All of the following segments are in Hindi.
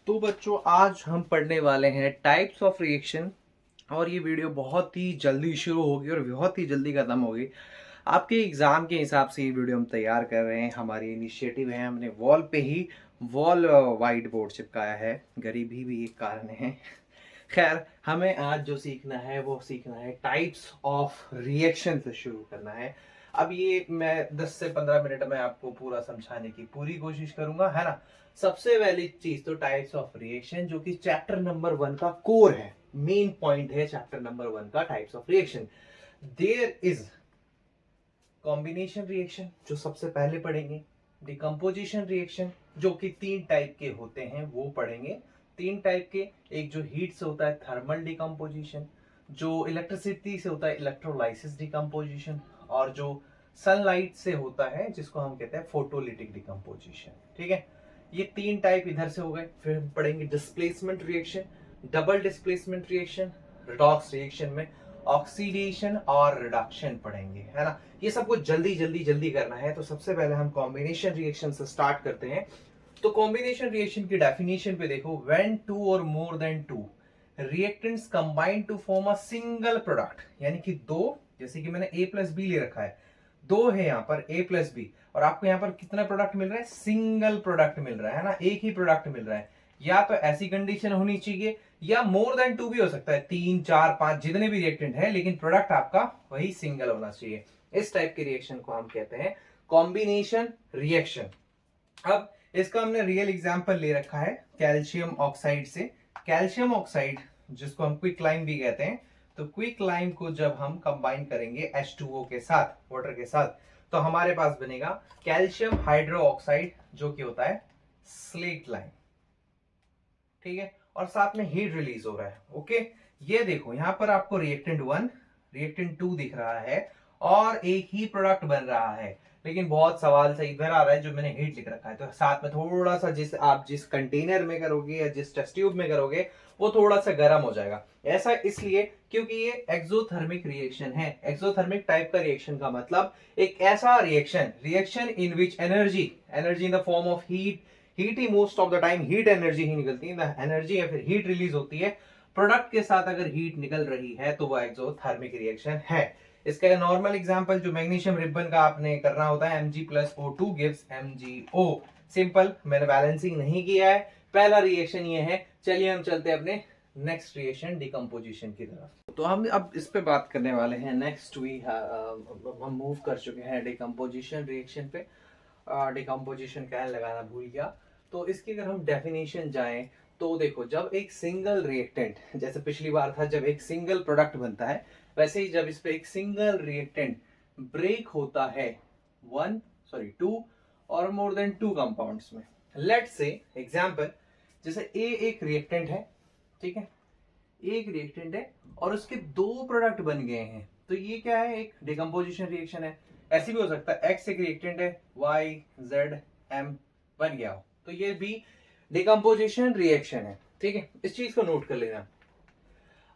तो बच्चों आज हम पढ़ने वाले हैं टाइप्स ऑफ रिएक्शन। और ये वीडियो बहुत ही जल्दी शुरू होगी और बहुत ही जल्दी खत्म होगी। आपके एग्जाम के हिसाब से ये वीडियो हम तैयार कर रहे हैं। हमारी इनिशिएटिव है, हमने वॉल पे ही वॉल वाइट बोर्ड चिपकाया है। गरीबी भी एक कारण है। खैर, हमें आज जो सीखना है वो सीखना है टाइप्स ऑफ रिएक्शन से शुरू करना है। अब ये मैं 10 से 15 मिनट में आपको पूरा समझाने की पूरी कोशिश करूंगा, है ना। सबसे पहली चीज तो टाइप्स ऑफ रिएक्शन, जो कि चैप्टर नंबर 1 का कोर है, मेन पॉइंट है चैप्टर नंबर 1 का types of reaction. There is combination reaction जो सबसे पहले पढ़ेंगे, डिकम्पोजिशन रिएक्शन जो कि 3 टाइप के होते हैं वो पढ़ेंगे। 3 टाइप के, एक जो हीट से होता है थर्मल डिकम्पोजिशन, जो इलेक्ट्रिसिटी से होता है इलेक्ट्रोलाइसिस डिकम्पोजिशन, और जो सनलाइट से होता है जिसको हम कहते हैं फोटोलिटिक डिकम्पोजिशन। ठीक है, ये 3 टाइप इधर से हो गए। फिर हम पढ़ेंगे displacement reaction, double displacement reaction, redox reaction में ऑक्सीडेशन और रिडक्शन पढ़ेंगे, है ना। ये सब कुछ जल्दी जल्दी जल्दी करना है। तो सबसे पहले हम कॉम्बिनेशन रिएक्शन से स्टार्ट करते हैं। तो कॉम्बिनेशन रिएक्शन की डेफिनेशन पे देखो, व्हेन 2 और more than 2 reactants combine to form a single product, यानी कि दो, जैसे कि मैंने A प्लस बी ले रखा है, दो है यहाँ पर A प्लस बी, और आपको यहाँ पर कितना प्रोडक्ट मिल रहा है? सिंगल प्रोडक्ट मिल रहा है ना, एक ही प्रोडक्ट मिल रहा है। या तो ऐसी कंडीशन होनी चाहिए, या मोर देन 2 भी हो सकता है, 3 4 5 जितने भी रिएक्टेंट है, लेकिन प्रोडक्ट आपका वही सिंगल होना चाहिए। इस टाइप के रिएक्शन को हम कहते हैं कॉम्बिनेशन रिएक्शन। अब इसका हमने रियल एग्जांपल ले रखा है कैल्शियम ऑक्साइड से। कैल्शियम ऑक्साइड जिसको हम क्विक लाइम भी कहते हैं, तो क्विक लाइम को जब हम कंबाइन करेंगे H2O के साथ, वाटर के साथ, तो हमारे पास बनेगा कैल्शियम हाइड्रो ऑक्साइड, जो कि होता है स्लेट लाइम। ठीक है, और साथ में हीट रिलीज हो रहा है। ओके, ये देखो यहां पर आपको रिएक्टेंट 1 रिएक्टेंट 2 दिख रहा है और एक ही प्रोडक्ट बन रहा है। लेकिन बहुत सवाल से इधर आ रहा है जो मैंने हीट लिख रखा है, तो साथ में थोड़ा सा जिस कंटेनर में करोगे या जिस टेस्ट ट्यूब में करोगे वो थोड़ा सा गर्म हो जाएगा। ऐसा इसलिए क्योंकि ये एक्सोथर्मिक रिएक्शन है। एक्सोथर्मिक टाइप का रिएक्शन का मतलब एक ऐसा reaction in which energy in the form of heat ही most of the time heat energy ही निकलती है, एनर्जी या फिर हीट रिलीज होती है। प्रोडक्ट के साथ अगर हीट निकल रही है तो वो एक्सोथर्मिक रिएक्शन है। इसका नॉर्मल एग्जांपल जो मैग्नीशियम रिबन का आपने करना होता है, Mg+O2 गिव्स MgO। सिंपल, मैंने बैलेंसिंग नहीं किया है। पहला रिएक्शन ये है। चलिए हम चलते हैं अपने नेक्स्ट रिएक्शन डिकम्पोजिशन की तरफ। तो हम अब इस पे बात करने वाले हैं। नेक्स्ट हम मूव कर चुके हैं डिकम्पोजिशन रिएक्शन पे। डिकम्पोजिशन क्या लगाना भूल गया। तो इसकी अगर हम डेफिनेशन जाएं तो देखो, जब एक सिंगल रिएक्टेंट, जैसे पिछली बार था जब एक सिंगल प्रोडक्ट बनता है, वैसे ही जब इस पे एक सिंगल रिएक्टेंट ब्रेक होता है 2 और मोर देन 2 कंपाउंड्स में, लेट्स से एग्जांपल, जैसे ए एक रिएक्टेंट है, ठीक है, एक रिएक्टेंट है और उसके 2 प्रोडक्ट बन गए हैं, तो ये क्या है? एक डिकम्पोजिशन रिएक्शन है। ऐसे भी हो सकता है एक्स एक रिएक्टेंट है, वाई जेड एम बन गया हो, तो ये भी डिकम्पोजिशन रिएक्शन है। ठीक है, इस चीज को नोट कर लेना।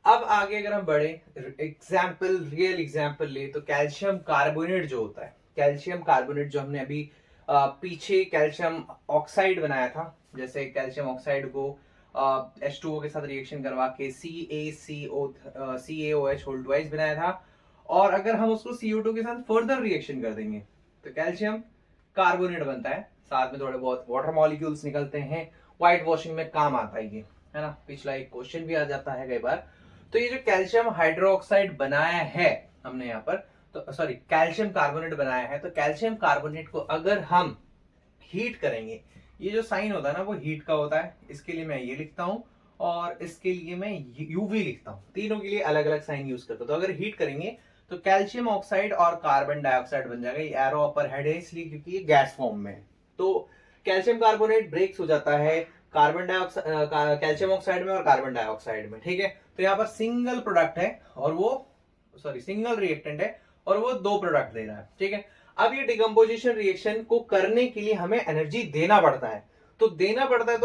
अब आगे अगर हम बढ़े, रियल एग्जाम्पल ले, तो कैल्शियम कार्बोनेट जो होता है, कैल्शियम कार्बोनेट जो हमने अभी पीछे कैल्शियम ऑक्साइड बनाया था, जैसे कैल्शियम ऑक्साइड को H2O के साथ रिएक्शन करवा के CaCO होल ट्वाइस बनाया था, और अगर हम उसको CO2 के साथ फर्दर रिएक्शन कर देंगे तो कैल्शियम कार्बोनेट बनता है। साथ में थोड़े बहुत वाटर मॉलिक्यूल्स निकलते हैं, व्हाइट वॉशिंग में काम आता है ये, है ना। पिछला एक क्वेश्चन भी आ जाता है कई बार। तो ये जो कैल्शियम हाइड्रोक्साइड बनाया है हमने यहाँ पर, तो सॉरी कैल्शियम कार्बोनेट बनाया है, तो कैल्शियम कार्बोनेट को अगर हम हीट करेंगे, ये जो साइन होता है ना वो हीट का होता है। इसके लिए मैं ये लिखता हूं और इसके लिए मैं यूवी लिखता हूं, तीनों के लिए अलग अलग साइन यूज करता हूं। तो अगर हीट करेंगे तो कैल्शियम ऑक्साइड और कार्बन डाइऑक्साइड बन जाएगा। ये एरो अपर हेड है इसलिए क्योंकि ये गैस फॉर्म में है। तो कैल्शियम कार्बोनेट ब्रेक्स हो जाता है कार्बन डाइऑक्साइड, कैल्शियम ऑक्साइड में और कार्बन डाइऑक्साइड में। ठीक है, तो यहाँ पर सिंगल प्रोडक्ट है और वो सिंगल रिएक्टेंट है और वो 2 प्रोडक्ट दे रहा है। ठीक है, अब ये डिकम्पोजिशन रिएक्शन को करने के लिए हमें एनर्जी देना पड़ता है। तो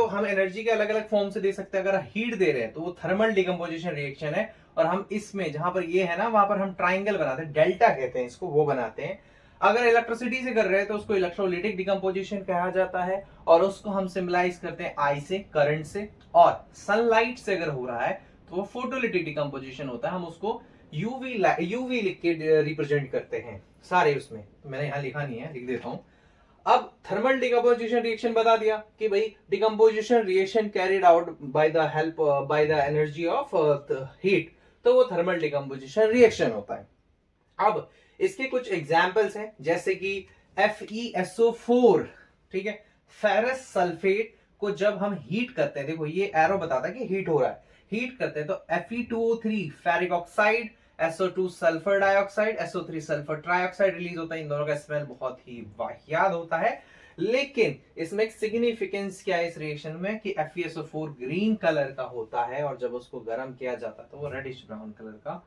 हम एनर्जी के अलग अलग फॉर्म से दे सकते हैं। अगर हीट दे रहे हैं तो वो थर्मल डिकम्पोजिशन रिएक्शन है, और हम इसमें जहां पर ये है ना, वहां पर हम ट्राइंगल बनाते हैं, डेल्टा कहते हैं इसको, वो बनाते हैं। अगर इलेक्ट्रिसिटी से कर रहे हैं तो उसको इलेक्ट्रोलाइटिक डिकम्पोजिशन कहा जाता है, और उसको हम सिंबलाइज करते हैं आई से, करंट से। और सनलाइट से अगर हो रहा है तो वो फोटोलिटिक डिकम्पोजिशन होता है, हम उसको यूवी लिख के रिप्रेजेंट करते हैं सारे। उसमें मैंने यहाँ लिखा नहीं है, लिख देता हूं। अब थर्मल डिकम्पोजिशन रिएक्शन बता दिया कि भाई decomposition reaction carried out by the help by the energy of heat, तो वो थर्मल डिकम्पोजिशन रिएक्शन होता है। अब इसके कुछ एग्जाम्पल्स हैं, जैसे कि FeSO4, ठीक है, फेरस सल्फेट को जब हम हीट करते हैं, देखो ये एरो बताता है कि हीट हो रहा है, हीट करते हैं तो Fe2O3 ferric oxide, SO2 sulphur dioxide, SO3 sulphur trioxide release होता है। इन दोनों का स्मेल बहुत ही वाहियात होता है, लेकिन इसमें एक सिग्निफिकेंस क्या है इस रिएक्शन में कि FeSO4 ग्रीन कलर का होता है, और जब उसको गर्म किया जाता है तो वो रेडिश ब्राउन कलर का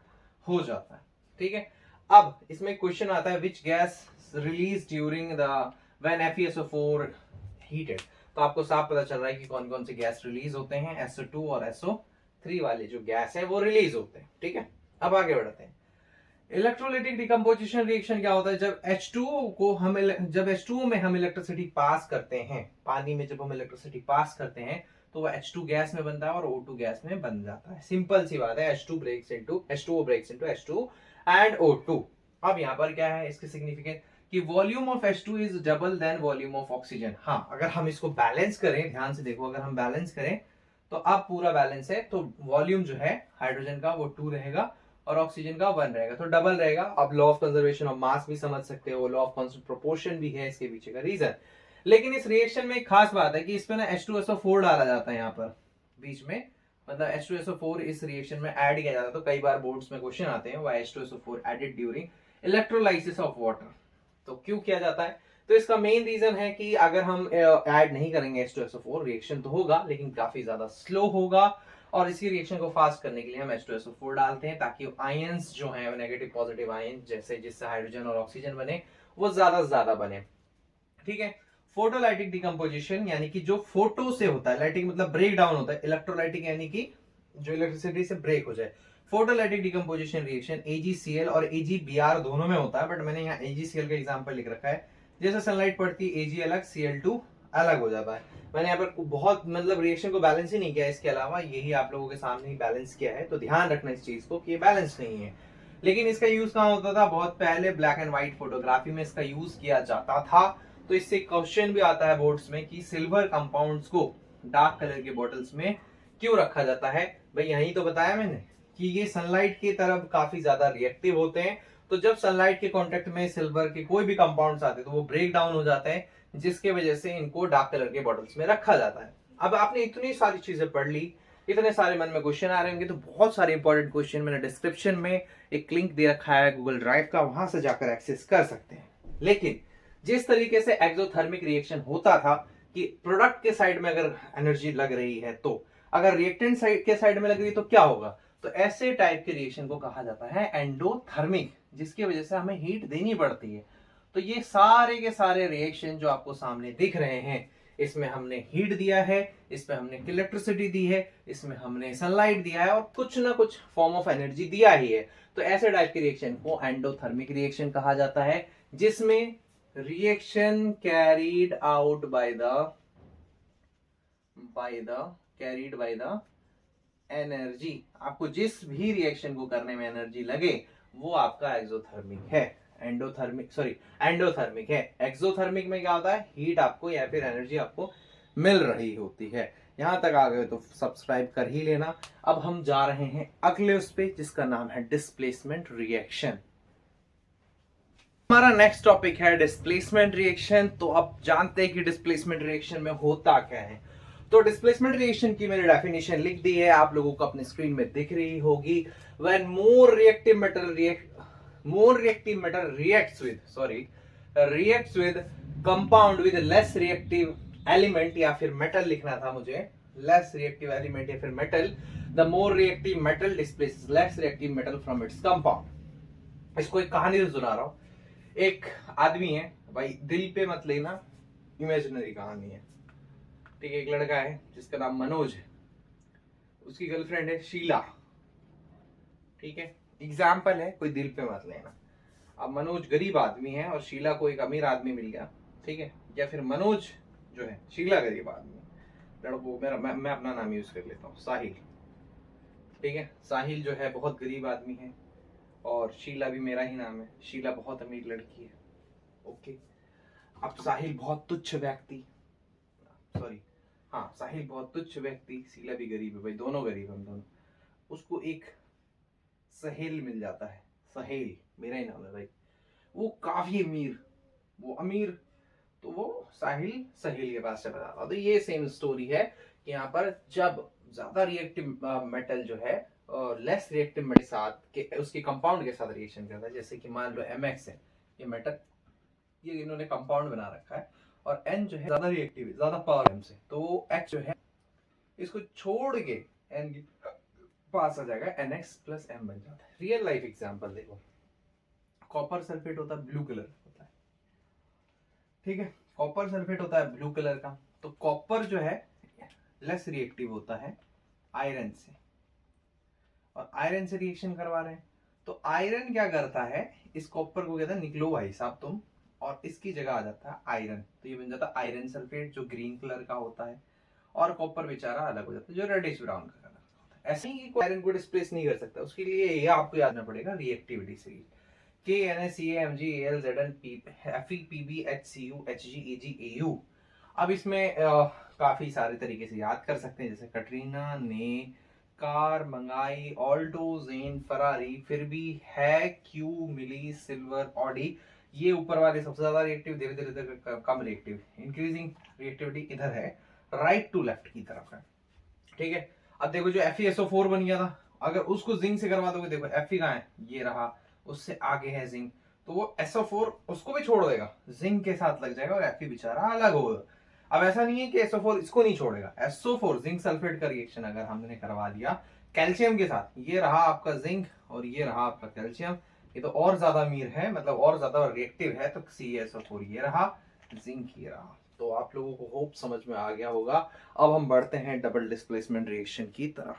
हो जाता है। ठीक है, अब इसमें क्वेश्चन आता है which gas release during the when FeSO4 heated, तो आपको साफ पता चल रहा है कि कौन कौन से गैस रिलीज होते हैं। SO2 और SO3 वाले जो गैस है वो रिलीज होते हैं। ठीक है, अब आगे बढ़ते हैं। इलेक्ट्रोलाइटिक डिकम्पोजिशन रिएक्शन क्या होता है, जब H2O को हम जब H2O में हम इलेक्ट्रिसिटी पास करते हैं, पानी में जब हम इलेक्ट्रिसिटी पास करते हैं तो वो H2 गैस में बनता है और O2 गैस में बन जाता है। सिंपल सी बात है, H2O breaks into H2 and O2। अब यहाँ पर क्या है इसके सिग्निफिकेंट कि volume of H2 is double than volume of oxygen. हाँ, अगर हम इसको बैलेंस करें, ध्यान से देखो, अगर हम बैलेंस करें तो अब पूरा बैलेंस है, तो वॉल्यूम जो है हाइड्रोजन का वो 2 रहेगा और ऑक्सीजन का 1 रहेगा, तो डबल रहेगा। अब law of conservation of mass भी समझ सकते हो, लॉ ऑफ कांस्टेंट प्रोपोर्शन भी है इसके पीछे का रीजन। लेकिन इस रिएक्शन में एक खास बात है कि इसमें ना H2SO4 डाला जाता है यहाँ पर बीच में, मतलब H2SO4 इस रिएक्शन में ऐड किया जाता है। तो कई बार बोर्ड्स में क्वेश्चन आते हैं why H2SO4 added during electrolysis of water, तो क्यों किया जाता है? तो इसका मेन रीजन है कि अगर हम ऐड नहीं करेंगे H2SO4, रिएक्शन तो होगा लेकिन काफी ज्यादा स्लो होगा, और इसी रिएक्शन को फास्ट करने के लिए हम H2SO4 डालते हैं ताकि आयंस जो है नेगेटिव पॉजिटिव आयन जैसे जिससे हाइड्रोजन और ऑक्सीजन बने वो ज्यादा से ज्यादा बने। ठीक है, फोटोलाइटिक डिकम्पोजिशन यानी कि जो फोटो से होता है, लाइटिक मतलब ब्रेक डाउन होता है, इलेक्ट्रोलाइटिक यानी कि जो इलेक्ट्रिसिटी से ब्रेक हो जाए। फोटोलाइटिक डिकम्पोजिशन रिएक्शन AgCl और AgBr दोनों में होता है, बट मैंने यहाँ AgCl का एग्जांपल लिख रखा है। जैसे सनलाइट पड़ती है Ag अलग, Cl2 अलग हो जाता है। मैंने यहाँ पर बहुत मतलब रिएक्शन को बैलेंस ही नहीं किया, इसके अलावा यही आप लोगों के सामने ही बैलेंस किया है, तो ध्यान रखना इस चीज को कि ये बैलेंस नहीं है। लेकिन इसका यूज कहाँ होता था? बहुत पहले ब्लैक एंड व्हाइट फोटोग्राफी में इसका यूज किया जाता था। तो इससे क्वेश्चन भी आता है बोर्ड्स में कि सिल्वर कंपाउंड्स को डार्क कलर के बॉटल्स में क्यों रखा जाता है? भाई यही तो बताया मैंने कि ये सनलाइट की तरफ काफी ज्यादा रिएक्टिव होते हैं, तो जब सनलाइट के कांटेक्ट में सिल्वर के कोई भी कंपाउंड्स आते हैं तो वो ब्रेक डाउन हो जाते हैं, जिसके वजह से इनको डार्क कलर के बॉटल्स में रखा जाता है। अब आपने इतनी सारी चीजें पढ़ ली, इतने सारे मन में क्वेश्चन आ रहे होंगे, तो बहुत सारे इंपॉर्टेंट क्वेश्चन मैंने डिस्क्रिप्शन में एक लिंक दे रखा है गूगल ड्राइव का, वहां से जाकर एक्सेस कर सकते हैं। लेकिन जिस तरीके से एक्सोथर्मिक रिएक्शन होता था कि प्रोडक्ट के साइड में अगर एनर्जी लग रही है, तो अगर रिएक्टेंट साइड के साइड में लग रही है तो क्या होगा? तो ऐसे टाइप के रिएक्शन को कहा जाता है एंडोथर्मिक, जिसकी वजह से हमें हीट देनी पड़ती है। तो ये सारे के सारे रिएक्शन जो आपको सामने दिख रहे हैं, इसमें हमने हीट दिया है, इसमें हमने इलेक्ट्रिसिटी दी है, इसमें हमने सनलाइट दिया है, और कुछ ना कुछ फॉर्म ऑफ एनर्जी दिया ही है। तो ऐसे टाइप के रिएक्शन को एंडोथर्मिक रिएक्शन कहा जाता है, जिसमें reaction carried out by the energy, आपको जिस भी रिएक्शन को करने में एनर्जी लगे वो आपका एक्सोथर्मिक है। एंडोथर्मिक है। एक्सोथर्मिक में क्या होता है? हीट आपको या फिर एनर्जी आपको मिल रही होती है। यहां तक आ गए तो सब्सक्राइब कर ही लेना। अब हम जा रहे हैं अगले उस पे, जिसका नाम है डिस्प्लेसमेंट रिएक्शन। हमारा नेक्स्ट टॉपिक है डिस्प्लेसमेंट रिएक्शन। तो आप जानते हैं कि डिस्प्लेसमेंट रिएक्शन में होता क्या है। तो डिस्प्लेसमेंट रिएक्शन की मैंने डेफिनेशन लिख दी है, आप लोगों को अपने स्क्रीन में दिख रही होगी। When more reactive matter reacts with compound with less reactive element, या फिर मेटल लिखना था मुझे, less reactive element या फिर metal, the more reactive metal displaces less reactive metal from its compound। इसको एक कहानी से सुना रहा हूं। एक आदमी है, भाई दिल पे मत लेना, इमेजिनरी कहानी है, ठीक है। एक लड़का है जिसका नाम मनोज है, उसकी गर्लफ्रेंड है शीला, ठीक है। एग्जाम्पल है, कोई दिल पे मत लेना। अब मनोज गरीब आदमी है और शीला को एक अमीर आदमी मिल गया, ठीक है, या फिर मनोज जो है, शीला गरीब आदमी है, लड़कों मेरा मैं अपना नाम यूज कर लेता हूँ, साहिल, ठीक है, साहिल जो है बहुत गरीब आदमी है और शीला भी मेरा ही नाम है, शीला बहुत अमीर लड़की है, ओके। अब साहिल बहुत तुच्छ व्यक्ति, सॉरी, हाँ साहिल बहुत तुच्छ व्यक्ति, शीला भी गरीब है, भाई दोनों गरीब हम दोनों, उसको एक सहेल मिल जाता है, सहेल मेरा ही नाम है भाई, वो काफी अमीर, वो अमीर, तो वो साहिल सहेल के पास चला जाता। तो ये सेम स्टोरी है कि यहाँ पर जब ज्यादा रिएक्टिव मेटल जो है और लेस रिएक्टिव मेटल साथ के उसके कंपाउंड के साथ रिएक्शन करता है, जैसे कि मान लो MX है ये मेटल, ये इन्होंने कंपाउंड बना रखा है और N जो है ज्यादा रिएक्टिव है, ज्यादा पावर M से, तो वो H जो है इसको छोड़ के N के पास आ जाएगा, NX + M बन जाता है। रियल लाइफ एग्जांपल देखो, कॉपर सल्फेट होता है, ब्लू कलर होता है, ठीक है, कॉपर सल्फेट होता है ब्लू कलर का, तो कॉपर जो है लेस रिएक्टिव होता है आयरन से, और आयरन से रिएक्शन करवा रहे हैं, तो आयरन क्या करता है, इस कॉपर को कहता है निकलो भाई साहब तुम, और इसकी जगह आ जाता है आयरन, तो ये बन जाता है आयरन सल्फेट जो ग्रीन कलर का होता है, और कॉपर बेचारा अलग हो जाता है जो रेडिश ब्राउन कलर का होता है। ऐसे ही आयरन को डिस्प्लेस नहीं कर सकता, उसके लिए ये आपको याद रखना पड़ेगा रिएक्टिविटी सीरीज, KNaCaMgAlZnPbHCuHgAgAu। अब इसमें काफी सारे तरीके से याद कर सकते हैं, जैसे कटरीना ने कार मंगाई, ऑल्टो, जेन, फरारी, फिर भी है क्यू मिली, सिल्वर, ऑडी, ये ऊपर वाले सबसे ज्यादा रिएक्टिव, धीरे धीरे कम रिएक्टिव, इंक्रीजिंग रिएक्टिविटी इधर है, राइट टू लेफ्ट की तरफ है, ठीक है। अब देखो जो FeSO4 बन गया था, अगर उसको जिंक से करवा दोगे, देखो Fe कहाँ है, ये रहा, उससे आगे है जिंक, तो वो SO4 उसको भी छोड़ देगा, जिंक के साथ लग जाएगा और Fe बेचारा अलग होगा। अब ऐसा नहीं है कि SO4 इसको नहीं छोड़ेगा, SO4 जिंक सल्फेट का रिएक्शन अगर हमने करवा दिया कैल्शियम के साथ, ये रहा आपका जिंक और ये रहा आपका कैल्शियम, ये तो और ज्यादा अमीर है, मतलब और ज्यादा रिएक्टिव है, तो CaSO4 ये रहा, जिंक ये रहा। तो आप लोगों को होप समझ में आ गया होगा। अब हम बढ़ते हैं डबल डिस्प्लेसमेंट रिएक्शन की तरफ,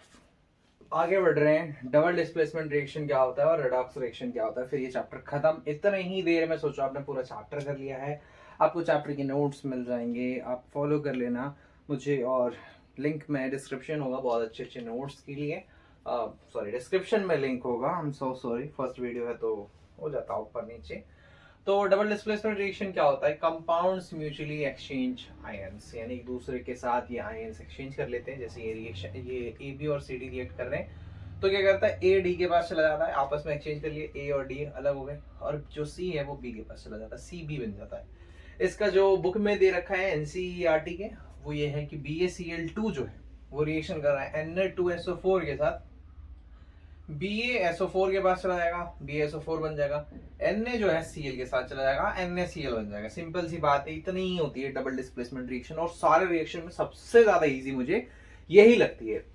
आगे बढ़ रहे हैं। डबल डिस्प्लेसमेंट रिएक्शन क्या होता है और रेडॉक्स रिएक्शन क्या होता है, फिर ये चैप्टर खत्म। इतने ही देर में सोचो आपने पूरा चैप्टर कर लिया है, आपको चैप्टर के नोट्स मिल जाएंगे, आप फॉलो कर लेना मुझे, और लिंक में डिस्क्रिप्शन होगा बहुत अच्छे अच्छे नोट्स के लिए, सॉरी डिस्क्रिप्शन में लिंक होगा, I am so sorry, first video है तो हो जाता है ऊपर नीचे। तो डबल डिस्प्लेसमेंट रिएक्शन क्या होता है, कंपाउंड्स म्यूचुअली एक्सचेंज आयंस, यानी एक दूसरे के साथ ये आयंस एक्सचेंज कर लेते हैं। जैसे ये रिएक्शन, ये AB और CD रिएक्ट कर रहे हैं, तो क्या करता है, A D के पास चला जाता है, आपस में एक्सचेंज कर लिए, A और D अलग हो गए, और जो C है वो B के पास चला जाता है, CB बन जाता है। इसका जो बुक में दे रखा है NCERT के, वो ये है कि BaCl2 जो है वो रिएक्शन कर रहा है Na2SO4 के साथ, BaSO4 के पास चला जाएगा, BaSO4 बन जाएगा, Na जो है Cl के साथ चला जाएगा, NaCl बन जाएगा। सिंपल सी बात है, इतनी ही होती है डबल डिस्प्लेसमेंट रिएक्शन, और सारे रिएक्शन में सबसे ज्यादा इजी मुझे यही लगती है।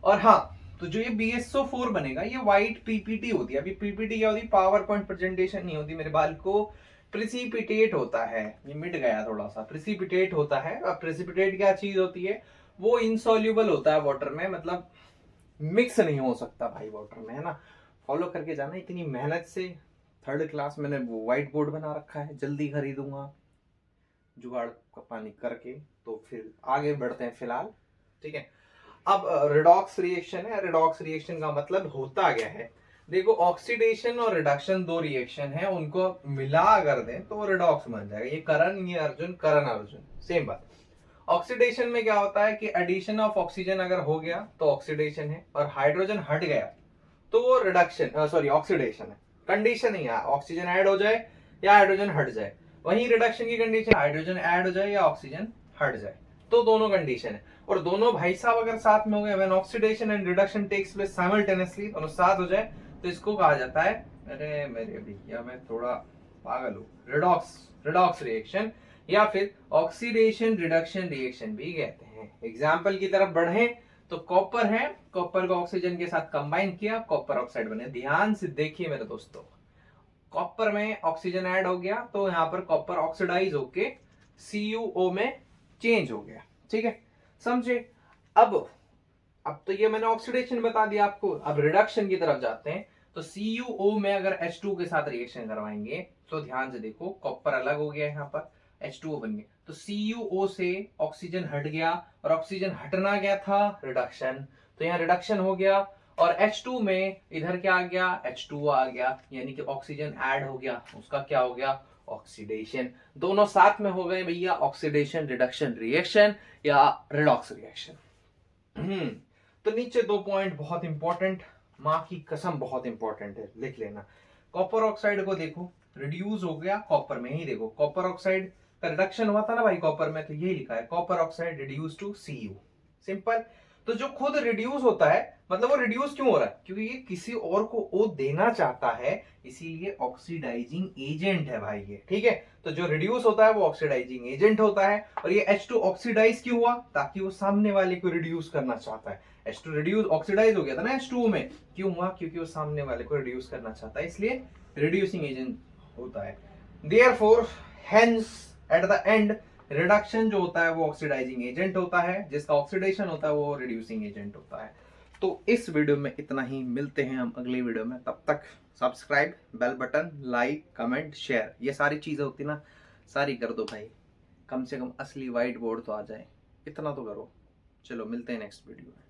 और हाँ, तो जो ये BaSO4 बनेगा, ये व्हाइट PPT होती है। अभी PPT क्या होती है, पावर पॉइंट प्रेजेंटेशन नहीं होती मेरे बाल को, प्रिसिपिटेट होता है, ये मिट गया थोड़ा सा, प्रिसिपिटेट होता है। अब प्रिसिपिटेट क्या चीज होती है, वो इनसॉल्युबल होता है वाटर में, मतलब मिक्स नहीं हो सकता भाई वाटर में, है ना, फॉलो करके जाना इतनी मेहनत से। थर्ड क्लास मैंने व्हाइट बोर्ड बना रखा है, जल्दी खरीदूंगा जुगाड़ का पानी करके, तो फिर आगे बढ़ते हैं फिलहाल, ठीक है। अब रिडॉक्स रिएक्शन है, रिडॉक्स रिएक्शन का मतलब होता क्या है, देखो ऑक्सीडेशन और रिडक्शन दो रिएक्शन है, उनको मिला कर दें तो रिडॉक्स बन जाएगा। ये करण, ये अर्जुन, करण अर्जुन, सेम बात। ऑक्सीडेशन में क्या होता है कि एडिशन ऑफ ऑक्सीजन अगर हो गया तो ऑक्सीडेशन है, और हाइड्रोजन हट गया तो वो रिडक्शन, सॉरी ऑक्सीडेशन है। कंडीशन ही है ऑक्सीजन ऐड हो जाए या हाइड्रोजन हट जाए, वहीं रिडक्शन की कंडीशन हाइड्रोजन ऐड हो जाए या ऑक्सीजन हट जाए, तो दोनों कंडीशन है। और दोनों भाई साहब अगर साथ में हो गए, when oxidation and reduction takes place simultaneously, दोनों साथ हो जाए, तो इसको कहा जाता है, अरे मेरे भैया मैं थोड़ा पागल हूँ, रिडॉक्स रिएक्शन, या फिर ऑक्सीडेशन रिडक्शन रिएक्शन भी कहते हैं। एग्जाम्पल की तरफ बढ़े तो कॉपर है, कॉपर को ऑक्सीजन के साथ कंबाइन किया, कॉपर ऑक्साइड बने। ध्यान से देखिए मेरे दोस्तों, कॉपर में ऑक्सीजन ऐड हो गया तो यहाँ पर कॉपर ऑक्सीडाइज होके CuO में चेंज हो गया, ठीक है, समझे। अब तो ये मैंने ऑक्सीडेशन बता दिया आपको। अब रिडक्शन की तरफ जाते हैं, तो CuO में अगर H2 के साथ रिएक्शन करवाएंगे तो ध्यान से देखो, कॉपर अलग हो गया यहाँ पर, H2O बन गया, तो CuO से ऑक्सीजन हट गया और ऑक्सीजन हटना क्या था, रिडक्शन, तो यहाँ रिडक्शन हो गया। और H2 में इधर क्या आ गया, H2O आ गया, यानी कि ऑक्सीजन ऐड हो गया, उसका क्या हो गया, ऑक्सीडेशन। दोनों साथ में हो गए भैया ऑक्सीडेशन रिडक्शन रिएक्शन या रिडॉक्स रिएक्शन। तो नीचे 2 पॉइंट बहुत इंपॉर्टेंट, माँ की कसम बहुत इंपॉर्टेंट है, लिख लेना। कॉपर ऑक्साइड को देखो, रिड्यूस हो गया कॉपर में, ही देखो कॉपर ऑक्साइड का रिडक्शन हुआ था ना भाई कॉपर में, तो यही लिखा है copper oxide reduce to Cu, simple. तो जो खुद रिड्यूस होता है, मतलब वो रिड्यूस क्यों हो रहा है, क्योंकि ये किसी और को ओ देना चाहता है, इसीलिए ऑक्सीडाइजिंग एजेंट है भाई ये, ठीक है। तो जो रिड्यूस होता है वो ऑक्सीडाइजिंग एजेंट होता है, और ये H2 ऑक्सीडाइज क्यों हुआ, ताकि वो सामने वाले को रिड्यूस करना चाहता है। H2 रिड्यूस ऑक्सीडाइज हो गया था ना H2O में, क्यों हुआ, क्योंकि वो सामने वाले को रिड्यूस करना चाहता है, इसलिए रिड्यूसिंग एजेंट होता है। Therefore hence at the end reduction जो होता है वो ऑक्सीडाइजिंग एजेंट होता है, जिसका ऑक्सीडेशन होता है वो रिड्यूसिंग एजेंट होता है। तो इस वीडियो में इतना ही, मिलते हैं हम अगली वीडियो में, तब तक subscribe, bell button, like, comment, share, ये सारी चीजें होती ना, सारी कर दो भाई, कम से कम असली व्हाइट बोर्ड तो आ जाए, इतना तो करो। चलो मिलते हैं नेक्स्ट वीडियो में।